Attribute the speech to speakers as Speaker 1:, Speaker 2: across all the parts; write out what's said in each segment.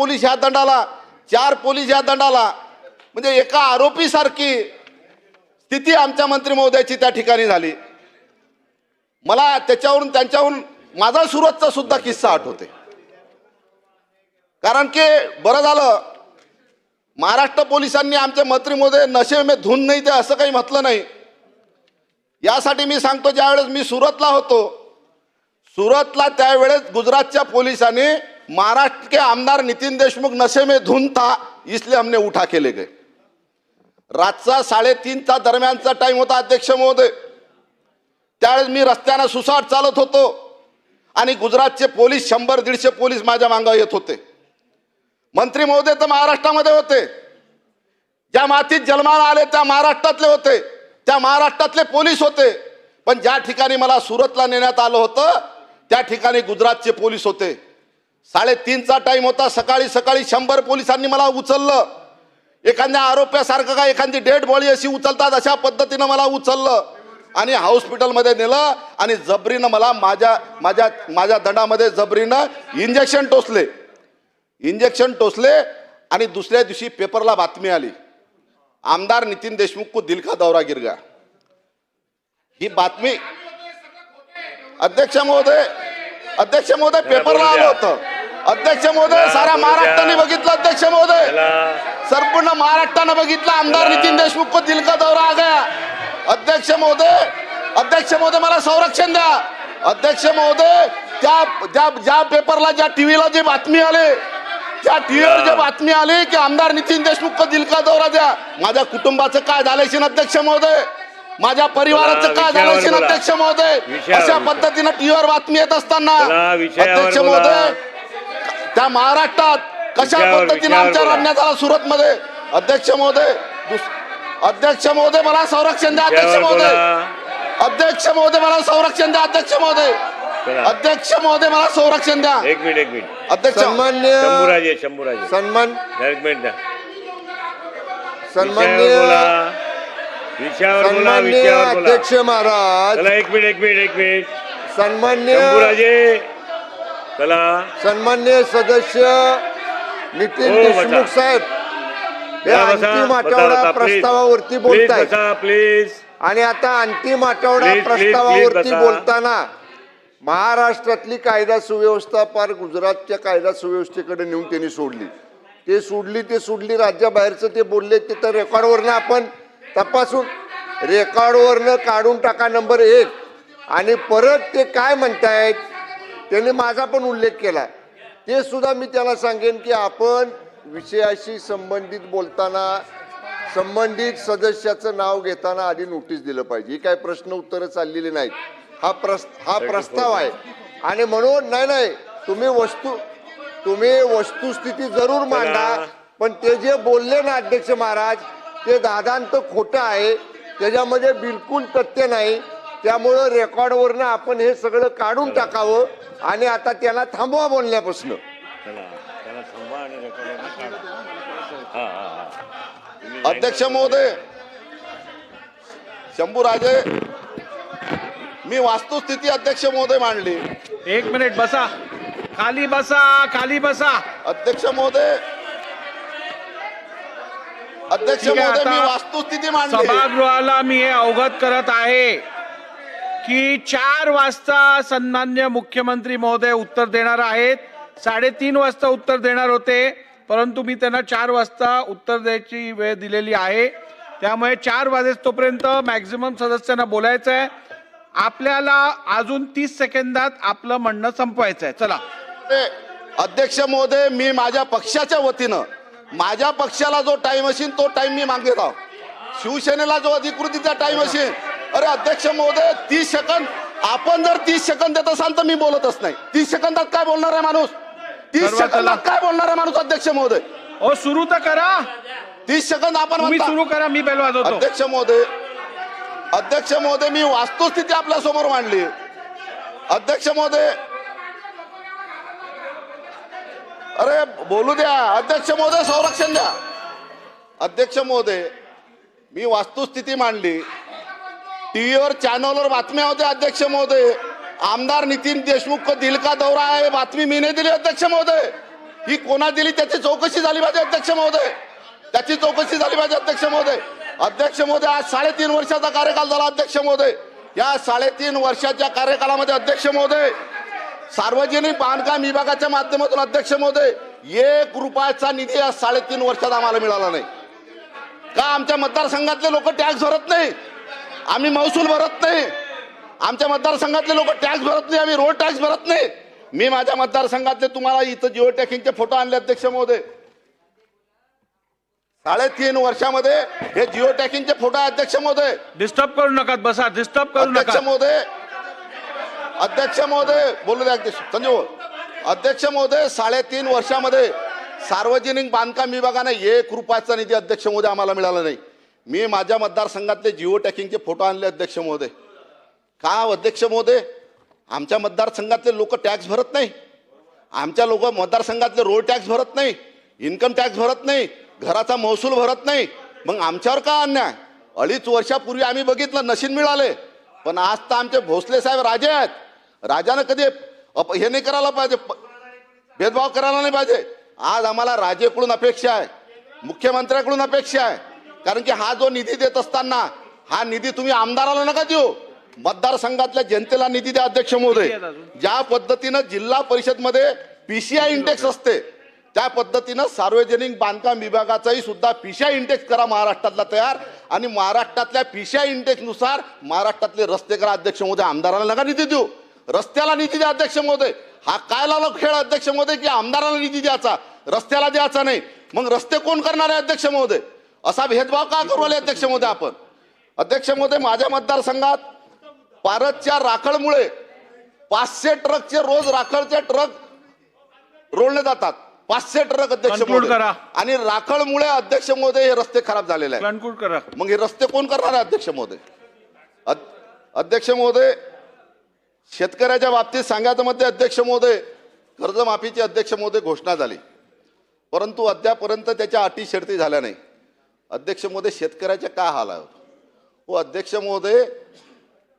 Speaker 1: Police ह्या दंडाला, 4 police ह्या दंडाला, म्हणजे एका आरोपीसारखी स्थिती आमच्या मंत्री महोदयाची त्या ठिकाणी झाली. मला त्याच्यावरून त्यांच्यावरून माझा सुरतचा सुद्धा किस्सा आठवते. कारण की बरं झालं महाराष्ट्र पोलिसांनी आमचे मंत्री महोदय नशे में धुन नाही ते असं काही म्हटलं नाही. यासाठी मी सांगतो, ज्यावेळेस मी सुरतला होतो, सुरतला त्यावेळेस गुजरातच्या पोलिसांनी महाराष्ट्र के आमदार नितीन देशमुख नशे में धुन था इसलिए हमने उठा के ले गए. रातचा 3:30चा दरम्यानचा टाइम होता अध्यक्ष महोदय. त्यावेळेस मी रस्त्याने सुसाट चालत होतो आणि गुजरातचे पोलीस 100-150 पोलीस माझ्या मागे येत होते. मंत्री महोदय तर महाराष्ट्रामध्ये होते, ज्या मातीत जन्माला आले त्या महाराष्ट्रातले होते, त्या महाराष्ट्रातले पोलीस होते. पण ज्या ठिकाणी मला सुरतला नेण्यात आलं होतं त्या ठिकाणी गुजरातचे पोलीस होते. 3:30चा टाइम होता. सकाळी 100 पोलिसांनी मला उचललं. एखाद्या आरोप्यासारखं का एखादी डेड बॉडी अशी उचलतात अशा पद्धतीनं मला उचललं आणि हॉस्पिटलमध्ये नेलं आणि जबरीनं मला माझ्या दंडामध्ये जबरीनं इंजेक्शन टोचले आणि दुसऱ्या दिवशी पेपरला बातमी आली, आमदार नितीन देशमुख को दिल का दौरा गिर गया. ही बातमी अध्यक्ष महोदय पेपरला आलं होतं. अध्यक्ष महोदय सारा महाराष्ट्राने बघितलं. अध्यक्ष महोदय संपूर्ण महाराष्ट्राने बघितलं, आमदार नितीन देशमुख को दिल का दौरा आ गया. अध्यक्ष महोदय मला संरक्षण द्या. अध्यक्ष महोदय ज्या पेपरला ज्या टीव्हीला जी बातमी आली, त्या टीव्हीवर जी बातमी आली की आमदार नितीन देशमुख को दिल का दौरा द्या, माझ्या कुटुंबाचं काय झालं अध्यक्ष महोदय, माझ्या परिवाराचं काय झालं अध्यक्ष महोदय. अशा पद्धतीनं टीव्हीवर बातमी येत असताना अध्यक्ष महोदय त्या महाराष्ट्रात कशा पद्धतीने आमच्या रडण्यात आला सुरतमध्ये. अध्यक्ष महोदय मला संरक्षण द्या. अध्यक्ष महोदय मला संरक्षण द्या. अध्यक्ष महोदय मला संरक्षण द्या.
Speaker 2: एक मिनिट
Speaker 1: अध्यक्ष
Speaker 2: शंभूराजे
Speaker 3: सन्मान्य अध्यक्ष महाराज,
Speaker 2: एक मिनिट
Speaker 3: सन्मान्य सदस्य नितीन देशमुख साहेब हे अंतिम आठवडा प्रस्तावावरती बोलतायत
Speaker 2: प्लीज.
Speaker 3: आणि आता अंतिम आठवडा प्रस्तावावरती बोलताना महाराष्ट्रातली कायदा सुव्यवस्था पार गुजरातच्या कायदा सुव्यवस्थेकडे नेऊन त्यांनी सोडली. राज्याबाहेरचं ते बोलले ते तर रेकॉर्डवरनं आपण तपासून रेकॉर्डवरनं काढून टाका. नंबर 1. आणि परत ते काय म्हणतायत त्यांनी माझा पण उल्लेख केला, ते सुद्धा मी त्याला सांगेन की आपण विषयाशी संबंधित बोलताना संबंधित सदस्याचं नाव घेताना आधी नोटीस दिलं पाहिजे. ही काय प्रश्न उत्तरं चाललेली नाहीत. हा प्रस्ताव आहे आणि म्हणून नाही तुम्ही वस्तुस्थिती जरूर मांडा, पण ते जे बोलले ना अध्यक्ष महाराज ते दादांत खोटं आहे, त्याच्यामध्ये बिलकुल तथ्य नाही. त्यामुळं रेकॉर्डवरनं आपण हे सगळं काढून टाकावं आणि आता त्याला थांबवा बोलण्यापासून.
Speaker 1: अध्यक्ष महोदय शंभूराजे, मी वस्तुस्थिती अध्यक्ष महोदय मांडली.
Speaker 4: 1 मिनिट बसा, खाली बसा.
Speaker 1: अध्यक्ष महोदय मी वस्तुस्थिती मांडली.
Speaker 4: सभागृहाला मी हे अवगत करत आहे की 4 वाजता सन्मान्य मुख्यमंत्री महोदय उत्तर देणार आहेत. 3:30 वाजता उत्तर देणार होते, परंतु मी त्यांना 4 वाजता उत्तर द्यायची वेळ दिलेली आहे. त्यामुळे 4 वाजेपर्यंत मॅक्झिमम सदस्यांना बोलायचं आहे. आपल्याला अजून 30 सेकंदात आपलं म्हणणं संपवायचं आहे. चला
Speaker 1: अध्यक्ष महोदय, मी माझ्या पक्षाच्या वतीनं माझ्या पक्षाला जो टाइम असेल तो टाइम मी मागत आहोत. शिवसेनेला जो अधिकृतीचा टाइम असेल, अरे अध्यक्ष महोदय 30 सेकंद, आपण जर 30 सेकंद देत असाल तर मी बोलतच नाही. 30 सेकंदात काय बोलणार आहे माणूस? 30 सेकंदात काय बोलणार आहे माणूस? अध्यक्ष महोदय
Speaker 4: सुरू तर करा.
Speaker 1: 30 सेकंद आपण
Speaker 4: सुरू करा, मी बेल वाजवतो.
Speaker 1: अध्यक्ष महोदय मी वस्तुस्थिती आपल्या समोर मांडली. अध्यक्ष महोदय अरे बोलू द्या. अध्यक्ष महोदय संरक्षण द्या. अध्यक्ष महोदय मी वस्तुस्थिती मांडली. टीव्हीवर चॅनलवर बातम्या होत्या. अध्यक्ष महोदय आमदार नितीन देशमुख को दिल का दौरा आहे, बातमी मी नाही दिली. अध्यक्ष महोदय ही कोणा दिली त्याची चौकशी झाली पाहिजे अध्यक्ष महोदय. त्याची चौकशी झाली पाहिजे अध्यक्ष महोदय. अध्यक्ष महोदय, आज 3.5 वर्षाचा कार्यकाल झाला अध्यक्ष महोदय. या 3.5 वर्षाच्या कार्यकालामध्ये अध्यक्ष महोदय, सार्वजनिक बांधकाम विभागाच्या माध्यमातून अध्यक्ष महोदय 1 रुपयाचा निधी या 3.5 वर्षात आम्हाला मिळाला नाही. का आमच्या मतदारसंघातले लोक टॅक्स भरत नाही, आम्ही महसूल भरत नाही, आमच्या मतदारसंघातले लोक टॅक्स भरत नाही, आम्ही रोड टॅक्स भरत नाही. मी माझ्या मतदारसंघातले तुम्हाला इथं जिओ टॅकिंगचे फोटो आणले अध्यक्ष महोदय. 3.5 वर्षामध्ये हे जिओ टॅकिंगचे फोटो आहे अध्यक्ष महोदय.
Speaker 4: डिस्टर्ब करू नका, बसा, डिस्टर्ब करू
Speaker 1: अध्यक्ष
Speaker 4: नका.
Speaker 1: महोदय, अध्यक्ष महोदय बोलू द्या अध्यक्ष संजय. अध्यक्ष महोदय, 3.5 वर्षामध्ये सार्वजनिक बांधकाम विभागाने 1 रुपयाचा निधी अध्यक्ष महोदय आम्हाला मिळाला नाही. मी माझ्या मतदारसंघातले जिओ टॅकिंगचे फोटो आणले अध्यक्ष महोदय. का अध्यक्ष महोदय, आमच्या मतदारसंघातले लोक टॅक्स भरत नाही, आमच्या मतदारसंघातले रोड टॅक्स भरत नाही, इन्कम टॅक्स भरत नाही, घराचा महसूल भरत नाही. मग आमच्यावर का अन्याय? 2.5 वर्षापूर्वी आम्ही बघितलं नशीन मिळाले, पण आज तर आमचे भोसले साहेब राजे आहेत. राजानं कधी हे नाही करायला पाहिजे, भेदभाव करायला नाही पाहिजे. आज आम्हाला राजेकडून अपेक्षा आहे, मुख्यमंत्र्याकडून अपेक्षा आहे. कारण की हा जो निधी देत असताना हा निधी तुम्ही आमदाराला नका देऊ, मतदारसंघातल्या जनतेला निधी द्या अध्यक्ष महोदय. ज्या पद्धतीनं जिल्हा परिषदमध्ये PCI इंडेक्स असते त्या पद्धतीनं सार्वजनिक बांधकाम विभागाचाही सुद्धा PCI इंडेक्स करा महाराष्ट्रातला तयार, आणि महाराष्ट्रातल्या PCI इंडेक्स नुसार महाराष्ट्रातले रस्ते करा अध्यक्ष महोदय. आमदाराला नका निधी देऊ, रस्त्याला निधी द्या अध्यक्ष महोदय. हा काय लावला खेळ अध्यक्ष महोदय की आमदाराला निधी द्यायचा, रस्त्याला द्यायचा नाही. मग रस्ते कोण करणार आहे अध्यक्ष महोदय? असा भेदभाव का करू आले अध्यक्ष महोदय आपण? अध्यक्ष महोदय, माझ्या मतदारसंघात पारदच्या राखळमुळे 500 ट्रकचे रोज राखळचे ट्रक रोडले जातात. 500 ट्रक अध्यक्ष
Speaker 4: Conclude
Speaker 1: महोदय.
Speaker 4: करा.
Speaker 1: आणि राखळमुळे अध्यक्ष महोदय हे रस्ते खराब झालेले आहेत.
Speaker 4: कन्क्लूड करा.
Speaker 1: मग हे रस्ते कोण करणार आहे अध्यक्ष महोदय? अध्यक्ष महोदय, शेतकऱ्याच्या बाबतीत सांगायचं मध्ये अध्यक्ष महोदय, कर्जमाफीची अध्यक्ष महोदय घोषणा झाली, परंतु अद्यापर्यंत त्याच्या अटी शर्ती झाल्या नाही. अध्यक्ष महोदय, शेतकऱ्याचे काय हाल आहे हो अध्यक्ष महोदय?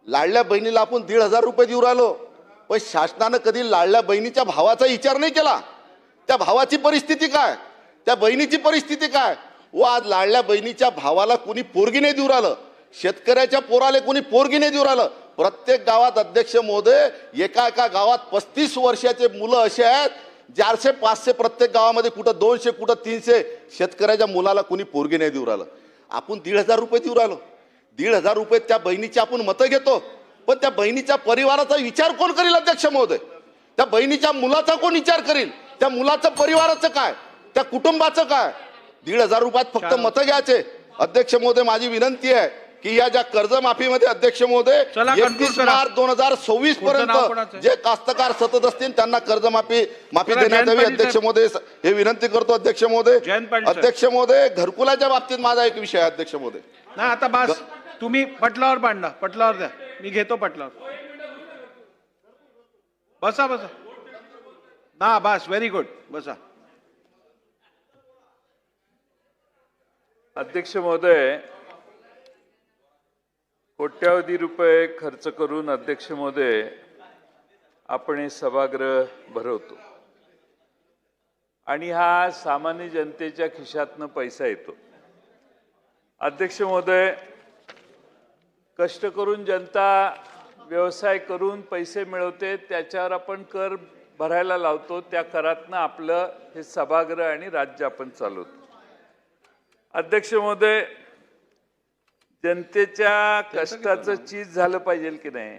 Speaker 1: लाडल्या बहिणीला आपण 1,500 रुपये देऊ राहिलो, पण शासनानं कधी लाडल्या बहिणीच्या भावाचा विचार नाही केला. त्या भावाची परिस्थिती काय, त्या बहिणीची परिस्थिती काय? व आज लाडल्या बहिणीच्या भावाला कोणी पोरगी नाही देऊ राहिलं, शेतकऱ्याच्या पोराला कोणी पोरगी नाही देऊ राहिलं. प्रत्येक गावात अध्यक्ष महोदय एका गावात 35 वर्षाचे मुलं असे आहेत, 400-500 प्रत्येक गावामध्ये, कुठं 200 कुठं 300 शेतकऱ्याच्या मुलाला कोणी पोरगी नाही देऊ राहिलं. आपण 1,500 रुपये देऊ राहिलो. 1,500 रुपये त्या बहिणीची आपण मतं घेतो, पण त्या बहिणीच्या परिवाराचा विचार कोण करील अध्यक्ष महोदय? त्या बहिणीच्या मुलाचा कोण विचार करील? त्या मुलाचं परिवाराचं काय, त्या कुटुंबाचं काय? 1,500 रुपयात फक्त मतं घ्यायचे. अध्यक्ष महोदय, माझी विनंती आहे की या ज्या कर्जमाफीमध्ये अध्यक्ष महोदय 31 मार्च 2026 पर्यंत जे कास्तकार सतत असतील त्यांना कर्जमाफी देण्यात यावी अध्यक्ष महोदय, हे विनंती करतो अध्यक्ष महोदय. अध्यक्ष महोदय, घरकुलाच्या बाबतीत माझा एक विषय आहे अध्यक्ष महोदय.
Speaker 4: नाही, आता बस, तुम्ही पटलावर मांडा, पटलावर द्या, मी घेतो पटलावर. बसा बसा ना, बस, व्हेरी गुड, बसा.
Speaker 5: अध्यक्ष महोदय, कोट्यावधी रुपये खर्च करून अध्यक्ष महोदय आपण हे सभागृह भरवतो, आणि हा सामान्य जनतेच्या खिशातनं पैसा येतो. अध्यक्ष महोदय, कष्ट करून जनता व्यवसाय करून पैसे मिळवते, त्याच्यावर आपण कर भरायला लावतो, त्या करातनं आपलं हे सभागृह आणि राज्य आपण चालवतो. अध्यक्ष महोदय, जनतेच्या कष्टाचं चीज झालं पाहिजे की नाही?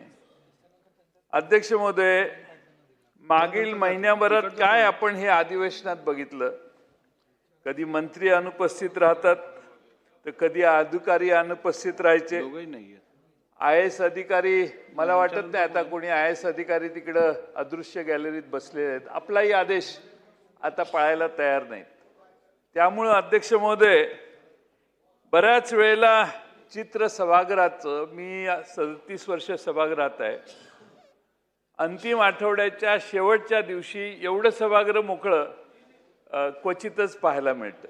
Speaker 5: अध्यक्ष महोदय, मागील महिन्याभरात काय आपण हे अधिवेशनात बघितलं? कधी मंत्री अनुपस्थित राहतात, तर कधी अधिकारी अनुपस्थित राहायचे. IAS अधिकारी, मला वाटत नाही आता कोणी IAS अधिकारी तिकडं अदृश्य गॅलरीत बसले आहेत. आपलाही आदेश आता पाळायला तयार नाहीत. त्यामुळं अध्यक्ष महोदय, बऱ्याच वेळेला चित्र सभागृहाचं, मी 37 वर्ष सभागृहात आहे, अंतिम आठवड्याच्या शेवटच्या दिवशी एवढं सभागृह मोकळं क्वचितच पाहायला मिळतं.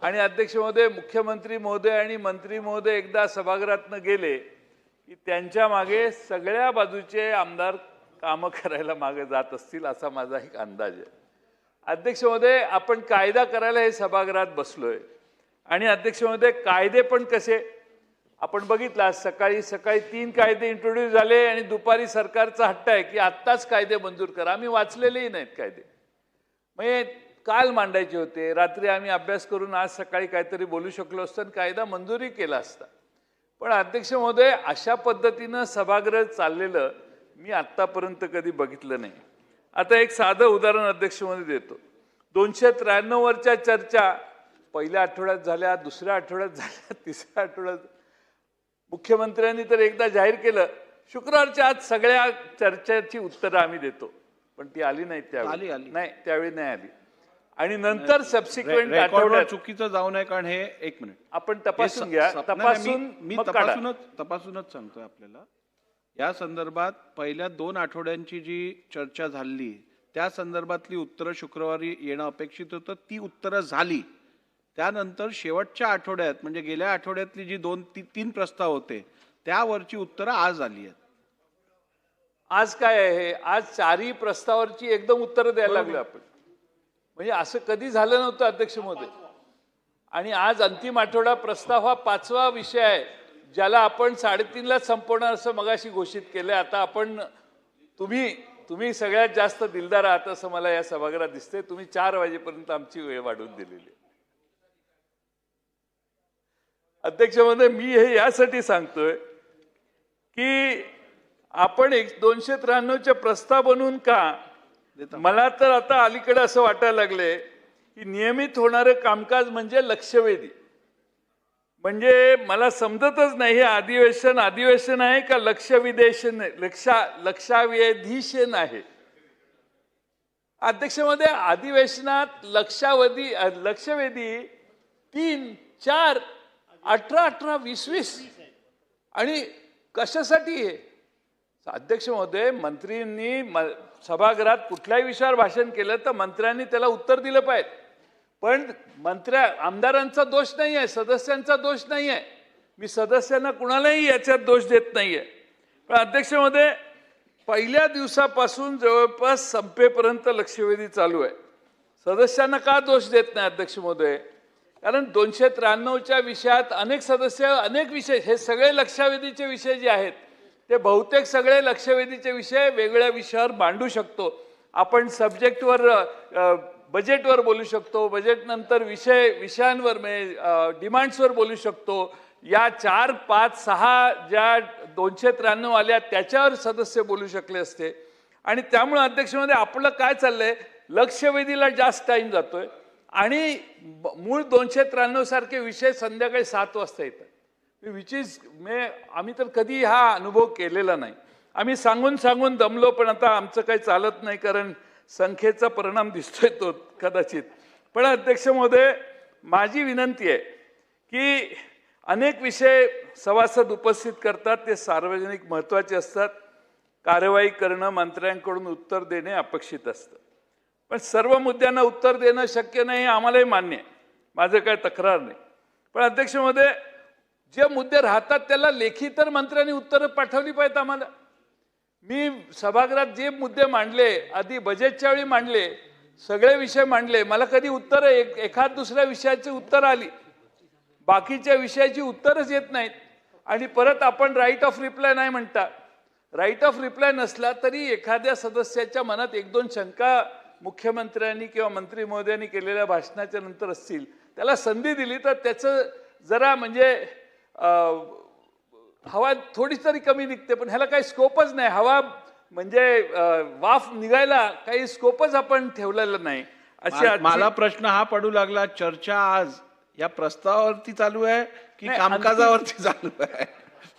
Speaker 5: आणि अध्यक्ष महोदय, मुख्यमंत्री महोदय आणि मंत्री महोदय एकदा सभागृहातनं गेले की त्यांच्या मागे सगळ्या बाजूचे आमदार कामं करायला मागे जात असतील, असा माझा एक अंदाज आहे. अध्यक्ष महोदय, आपण कायदा करायला हे सभागृहात बसलोय आणि अध्यक्ष महोदय, कायदे पण कसे आपण बघितलं, आज सकाळी 3 कायदे इंट्रोड्यूस झाले आणि दुपारी सरकारचा हट्ट आहे की आत्ताच कायदे मंजूर करा. आम्ही वाचलेलेही नाहीत कायदे, म्हणजे काल मांडायचे होते, रात्री आम्ही अभ्यास करून आज सकाळी काहीतरी बोलू शकलो असतो आणि कायदा मंजुरी केला असता. पण अध्यक्ष महोदय, अशा पद्धतीनं सभागृह चाललेलं मी आत्तापर्यंत कधी बघितलं नाही. आता एक साधं उदाहरण अध्यक्ष महोदय देतो. 293 वरच्या चर्चा पहिल्या आठवड्यात झाल्या, दुसऱ्या आठवड्यात झाल्या, तिसऱ्या आठवड्यात. मुख्यमंत्र्यांनी तर एकदा जाहीर केलं शुक्रवारच्या आज सगळ्या चर्चेची उत्तरं आम्ही देतो, पण ती आली नाही त्यावेळी. नाही, त्यावेळी नाही आली. आणि नंतर सबसिक्वेंट आठवड्यात
Speaker 4: चुकीचं जाऊ नये, कारण हे एक मिनिट
Speaker 5: आपण तपासून घ्या, तपासून
Speaker 4: मी
Speaker 5: मग काढा.
Speaker 4: तपासूनच सांगतोय आपल्याला. या संदर्भात पहिल्या 2 आठवड्यांची जी चर्चा झाली त्या संदर्भातली उत्तरं शुक्रवारी येणं अपेक्षित होतं, ती उत्तरं झाली. त्यानंतर शेवटच्या आठवड्यात म्हणजे गेल्या आठवड्यातली जी 2-3 प्रस्ताव होते त्यावरची उत्तरं आज आली आहेत.
Speaker 5: आज काय आहे, आज 4ही प्रस्तावावरची एकदम उत्तरं द्यायला लागलो आपण, म्हणजे असं कधी झालं नव्हतं अध्यक्ष महोदय. आणि आज अंतिम आठवडा प्रस्ताव हा 5वा विषय आहे ज्याला आपण 3:30लाच संपवणार असं मगाशी घोषित केलंय. आता आपण तुम्ही सगळ्यात जास्त दिलदार आहात असं मला या सभागृहात दिसते. तुम्ही 4 वाजेपर्यंत आमची वेळ वाढवून दिलेली आहे. अध्यक्ष महोदय, मी हे यासाठी सांगतोय की आपण 293चे प्रस्ताव बनवून का, मला तर आता अलीकडे असं वाटायला लागले की नियमित होणारं कामकाज म्हणजे लक्षवेधी. म्हणजे मला समजतच नाही हे अधिवेशन आहे का लक्षावेधीशन आहे. अध्यक्ष महोदय, अधिवेशनात लक्षवेधी 3, 4, 18, 20 आणि कशासाठी हे. अध्यक्ष महोदय, मंत्रींनी सभागृहात कुठल्याही विषयावर भाषण केलं तर मंत्र्यांनी त्याला उत्तर दिलं पाहिजे. पण आमदारांचा दोष नाही आहे, सदस्यांचा दोष नाही आहे. मी सदस्यांना कुणालाही याच्यात दोष देत नाहीये. पण अध्यक्ष महोदय, पहिल्या दिवसापासून जवळपास संपेपर्यंत लक्षवेधी चालू आहे. सदस्यांना का दोष देत नाही अध्यक्ष महोदय, कारण 293च्या विषयात अनेक सदस्य अनेक विषय, हे सगळे लक्षवेधीचे विषय जे आहेत ते बहुतेक सगळे लक्षवेधीचे विषय वेगळ्या विषयावर मांडू शकतो आपण. सब्जेक्टवर बजेटवर बोलू शकतो, बजेट नंतर विषयांवर डिमांड्सवर बोलू शकतो. या 4, 5, 6 ज्या 293 आल्या त्याच्यावर सदस्य बोलू शकले असते. आणि त्यामुळे अध्यक्ष महोदय, आपलं काय चाललंय, लक्षवेधीला जास्त टाइम जातोय आणि मूळ 293 सारखे विषय संध्याकाळी 7 वाजता येतात. आम्ही तर कधी हा अनुभव केलेला नाही. आम्ही सांगून दमलो, पण आता आमचं काही चालत नाही कारण संख्येचा परिणाम दिसतोय तो कदाचित. पण अध्यक्ष महोदय, माझी विनंती आहे की अनेक विषय सभासद उपस्थित करतात, ते सार्वजनिक महत्त्वाचे असतात. कार्यवाही करणं, मंत्र्यांकडून उत्तर देणे अपेक्षित असतं. पण सर्व मुद्द्यांना उत्तर देणं शक्य नाही, आम्हालाही मान्य आहे, माझं काय तक्रार नाही. पण अध्यक्ष महोदय, जे मुद्दे राहतात त्याला लेखी तर मंत्र्यांनी उत्तरं पाठवली पाहिजेत आम्हाला. मी सभागृहात जे मुद्दे मांडले, आधी बजेटच्या वेळी मांडले, सगळे विषय मांडले, मला कधी उत्तर एखाद दुसऱ्या विषयाची उत्तर आली, बाकीच्या विषयाची उत्तरच येत नाहीत. आणि परत आपण राईट ऑफ रिप्लाय नाही म्हणता. राईट ऑफ रिप्लाय नसला तरी एखाद्या सदस्याच्या मनात 1-2 शंका मुख्यमंत्र्यांनी किंवा मंत्री महोदयांनी केलेल्या भाषणाच्या नंतर असतील, त्याला संधी दिली तर त्याचं जरा म्हणजे हवा थोडी तरी कमी निघते. पण ह्याला काही स्कोपच नाही, हवा म्हणजे वाफ निघायला काही स्कोपच आपण ठेवलेला नाही.
Speaker 4: मला प्रश्न हा पडू लागला, चर्चा आज या प्रस्तावावरती चालू आहे की कामकाजावरती चालू आहे?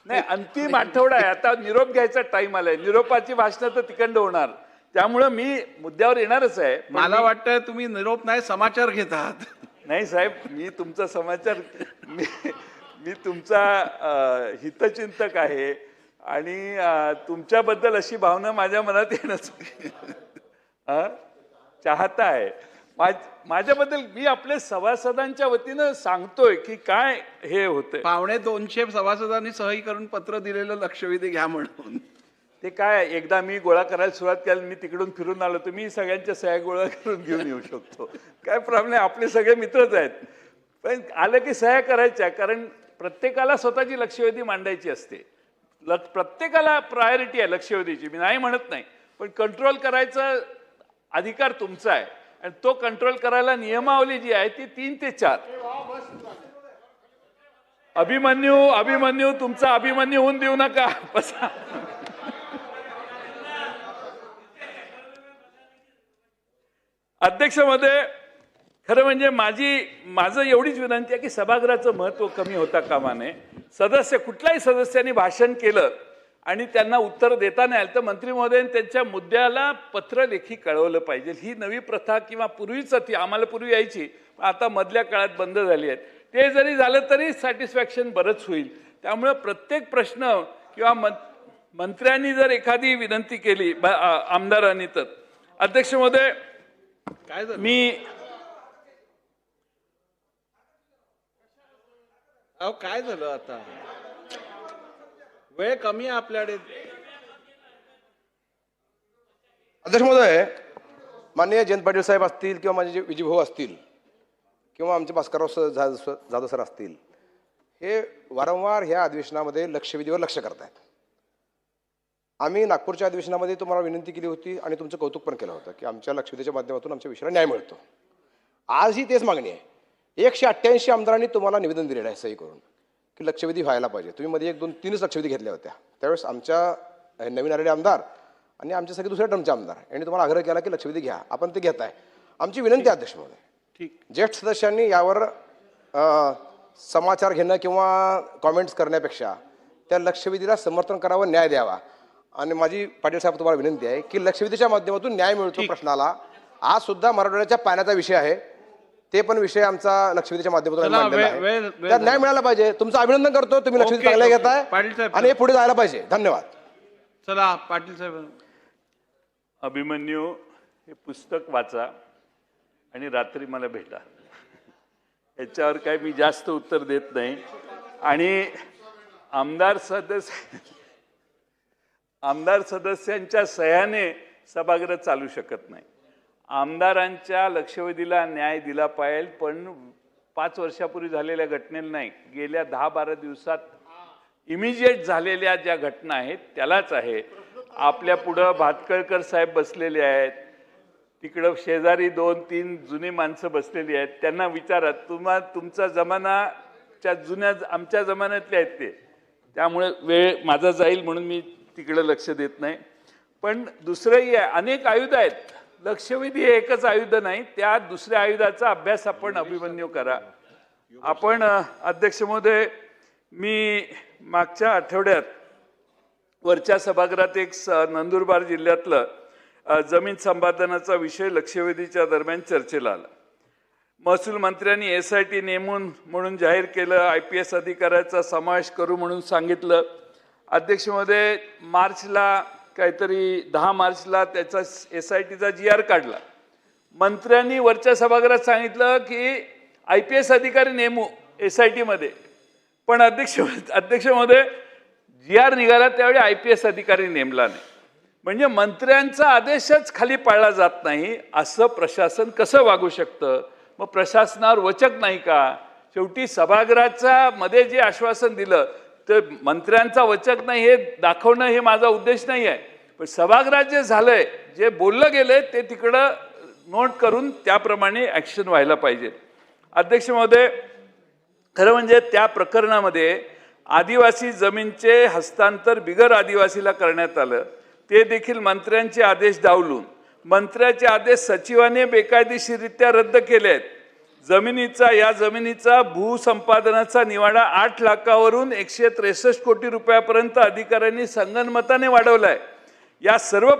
Speaker 5: नाही, अंतिम आठवडा आहे, आता निरोप घ्यायचा टाइम आलाय. निरोपाची भाषणं तर तिकडं होणार, त्यामुळं मी मुद्द्यावर येणारच आहे.
Speaker 4: मला वाटतं तुम्ही निरोप नाही, समाचार घेत आहात.
Speaker 5: नाही साहेब, मी तुमचा समाचार, मी तुमचा हितचिंतक आहे आणि तुमच्याबद्दल अशी भावना माझ्या मनात येणंच चाहता आहे. माझ्याबद्दल मी आपल्या सभासदांच्या वतीनं सांगतोय की काय हे होतंय.
Speaker 4: 250 सभासदांनी सही करून पत्र दिलेलं लक्षवेधी घ्या म्हणून.
Speaker 5: ते काय एकदा मी गोळा करायला सुरुवात केली, मी तिकडून फिरून आलो, तर मी सगळ्यांच्या सह्या गोळा करून घेऊन येऊ शकतो, काय प्रॉब्लेम नाही, आपले सगळे मित्रच आहेत. पण आलं की सह्या करायच्या, कारण प्रत्येकाला स्वतःची लक्षवेधी मांडायची असते. प्रत्येकाला प्रायोरिटी आहे लक्षवेधीची, मी नाही म्हणत नाही, पण कंट्रोल करायचा अधिकार तुमचा आहे आणि तो कंट्रोल करायला नियमावली जी आहे ती 3 ते 4. अभिमन्यू तुमचा अभिमन्यू होऊन देऊ नका. बसा. अध्यक्ष महोदय, खरं म्हणजे माझं एवढीच विनंती आहे की सभागृहाचं महत्त्व कमी होता कामा नये. कुठल्याही सदस्यांनी भाषण केलं आणि त्यांना उत्तर देता नाही आलं तर मंत्री महोदयांनी त्यांच्या मुद्द्याला पत्रलेखी कळवलं पाहिजे. ही नवी प्रथा किंवा पूर्वीच ती आम्हाला पूर्वी यायची, आता मधल्या काळात बंद झाली आहे. ते जरी झालं तरी सॅटिस्फॅक्शन बरंच होईल. त्यामुळे प्रत्येक प्रश्न किंवा मंत्र्यांनी जर एखादी विनंती केली आमदारांनी, तर अध्यक्ष महोदय
Speaker 4: काय झालं? अहो काय झालं, आता वेळ कमी आहे आपल्याकडे.
Speaker 6: अध्यक्ष महोदय, माननीय जयंत पाटील साहेब असतील किंवा माझे जे विजयभाऊ असतील किंवा आमचे भास्करराव जाधव सर असतील, हे वारंवार ह्या अधिवेशनामध्ये लक्षवेधीवर लक्ष करतायत. आम्ही नागपूरच्या अधिवेशनामध्ये तुम्हाला विनंती केली होती आणि तुमचं कौतुक पण केलं होतं की आमच्या लक्षवेधीच्या माध्यमातून आमच्या विषयाला न्याय मिळतो. आजही तेच मागणी आहे. 188 आमदारांनी तुम्हाला निवेदन दिलेलं आहे सही करून की लक्षवेधी व्हायला पाहिजे. तुम्ही मध्ये 1, 2, 3च लक्षवेधी घेतल्या होत्या. त्यावेळेस आमच्या नवीन आलेले आमदार आणि आमचे सगळे दुसऱ्या टर्मचे आमदार यांनी तुम्हाला आग्रह केला की लक्षवेधी घ्या. आपण ते घेताय. आमची विनंती आहे अध्यक्ष महोदय,
Speaker 4: ठीक,
Speaker 6: ज्येष्ठ सदस्यांनी यावर समाचार घेणं किंवा कॉमेंट्स करण्यापेक्षा त्या लक्षवेधीला समर्थन करावं, न्याय द्यावा. आणि माझी पाटील साहेब तुम्हाला विनंती आहे की लक्षवेधीच्या माध्यमातून न्याय मिळतो प्रश्नाला. आज सुद्धा मराठवाड्याच्या पाण्याचा विषय आहे, ते पण विषय आमचा लक्षवेधीच्या माध्यमातून मांडलेला आहे. त्यात न्याय मिळाला पाहिजे. तुमचं अभिनंदन करतो, तुम्ही लक्षवेधी चांगले घेताय
Speaker 4: पाटील साहेब,
Speaker 6: आणि हे पुढे जायला पाहिजे. धन्यवाद.
Speaker 4: चला पाटील साहेब.
Speaker 5: अभिमन्यू, हे पुस्तक वाचा आणि रात्री मला भेटा. याच्यावर काय मी जास्त उत्तर देत नाही. आणि आमदार सदस्यांच्या सह्याने सभागृह चालू शकत नाही. आमदारांच्या लक्षवेधीला न्याय दिला पाहिजे, पण 5 वर्षापूर्वी झालेल्या घटनेला नाही, गेल्या 10-12 दिवसात इमिजिएट झालेल्या ज्या घटना आहेत त्यालाच आहे. आपल्या पुढं भातकळकर साहेब बसलेले आहेत, तिकडं शेजारी 2-3 जुनी माणसं बसलेली आहेत. त्यांना विचारा, तुमचा जमानाच्या आमच्या जमान्यातले आहेत ते. त्यामुळे वेळ माझा जाईल म्हणून मी तिकडं लक्ष देत नाही. पण दुसरंही आहे, अनेक आयुध आहेत. लक्षवेधी हे एकच आयुध नाही, त्या दुसऱ्या आयुधाचा अभ्यास आपण अभिमन्यू करा. आपण अध्यक्ष महोदय, मी मागच्या आठवड्यात वरच्या सभागृहात एक नंदुरबार जिल्ह्यातलं जमीन संपादनाचा विषय लक्षवेधीच्या दरम्यान चर्चेला आला. महसूल मंत्र्यांनी SIT नेमून म्हणून जाहीर केलं, IPS अधिकाऱ्याचा समावेश करू म्हणून सांगितलं. अध्यक्ष महोदय, मार्चला काहीतरी 10 मार्चला त्याचा SITचा GR काढला. मंत्र्यांनी वरच्या सभागृहात सांगितलं की IPS अधिकारी नेमू SIT मध्ये, पण अध्यक्ष महोदय GR निघाला त्यावेळी IPS अधिकारी नेमला नाही. म्हणजे मंत्र्यांचा आदेशच खाली पाळला जात नाही, असं प्रशासन कसं वागू शकतं? मग प्रशासनावर वचक नाही का? शेवटी सभागृहाच्या मध्ये जे आश्वासन दिलं तर मंत्र्यांचा वचक नाही हे दाखवणं हे माझा उद्देश नाही आहे. पण सभागृहात जे झालंय, जे बोललं गेलंय ते तिकडं नोट करून त्याप्रमाणे ॲक्शन व्हायला पाहिजे. अध्यक्ष महोदय, खरं म्हणजे त्या प्रकरणामध्ये आदिवासी जमीनचे हस्तांतर बिगर आदिवासीला करण्यात आलं, ते देखील मंत्र्यांचे आदेश डावलून मंत्र्याचे आदेश सचिवाने बेकायदेशीररित्या रद्द केले आहेत. या जमिनीचा भूसंपादनाचा निवाडा 8 लाखावरून 163 कोटी रुपयापर्यंत अधिकाऱ्यांनी संगनमताने वाढवलाय. या सर्व